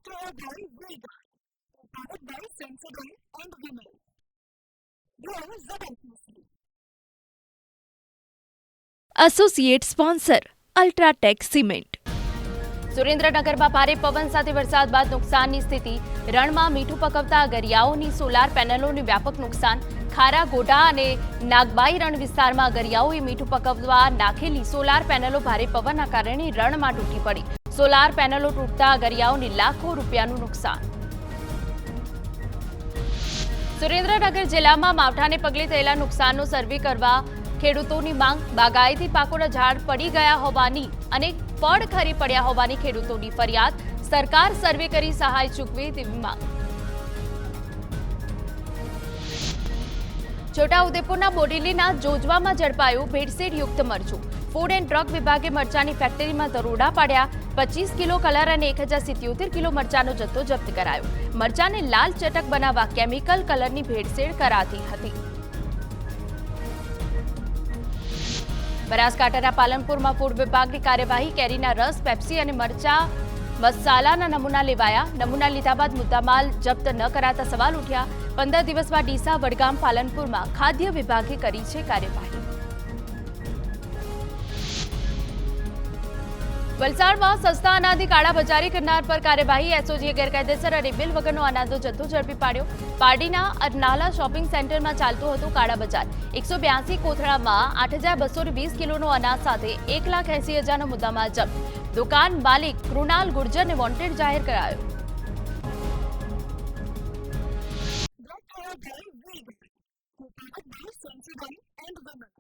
Brought to you by Vega, powered by Sensodyne and Vinyl. Grow ZMPC. Associate sponsor UltraTech cement. સુરેન્દ્રનગરમાં ભારે પવન સાથે વરસાદ બાદ નુકસાનની સ્થિતિ. રણમાં મીઠું પકવતા ગરિયાઓની સોલાર પેનલોને વ્યાપક નુકસાન. ખારા ગોઢા અને નાગબાઈ રણ વિસ્તારમાં ગરિયાઓએ મીઠું પકવવા નાખેલી સોલાર પેનલો ભારે પવનના કારણે રણમાં તૂટી પડી. સોલાર પેનલો તૂટતા ગરિયાઓને લાખો રૂપિયાનું નુકસાન. સુરેન્દ્રનગર જિલ્લામાં માવઠાને પગલે થયેલા નુકસાનનો સર્વે કરવા ખેડૂતોની માંગ. બાગાયતી પાકોના ઝાડ પડી ગયા હોવાની અને ફળ ખરી પડ્યા હોવાની ખેડૂતોની ફરિયાદ. સરકાર સર્વે કરી સહાય ચૂકવે તેવી માંગ. છોટાઉદેપુરના બોડેલીના જોજવામાં ઝડપાયું ભેળસેળયુક્ત મરચું. ફૂડ એન્ડ ડ્રગ વિભાગે મરચાની ફેક્ટરીમાં દરોડા પાડ્યા. 25 કિલો કલર અને 1077 કિલો મરચાનો જથ્થો જપ્ત કરાયો. મરચાને લાલ ચટક બનાવવા કેમિકલ કલરની ભેળસેળ કરાતી હતી. બનાસકાંઠાના પાલનપુરમાં ફૂડ વિભાગની કાર્યવાહી. કેરીના રસ, પેપ્સી અને મરચા મસાલાના નમૂના લેવાયા. નમૂના લીધા બાદ મુદ્દામાલ જપ્ત ન કરાતા સવાલ ઉઠ્યા. 15 દિવસમાં ડીસા, વડગામ, પાલનપુરમાં ખાદ્ય વિભાગે કરી છે કાર્યવાહી. વલસાડમાં સસ્તા અનાજની કાળાબજારી કરનાર પર કાર્યવાહી. એસઓજીએ ગેરકાયદેસર અને બિલ વગરનો અનાજનો જથ્થો ઝડપી પાડ્યો. પારડીના અરનાલા શોપિંગ સેન્ટરમાં ચાલતું હતું કાળાબજાર. 182 કોથળામાં 8,220 કિલોનો અનાજ સાથે 1,80,000નો મુદ્દામાલ જપ્ત. દુકાન માલિક કૃણાલ ગુર્જરને વોન્ટેડ જાહેર કરાયો. Brought to you by Vega, powered by Sensodyne and Vinyl.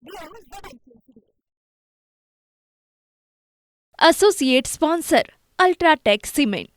Grow ZMPC. Associate sponsor UltraTech cement.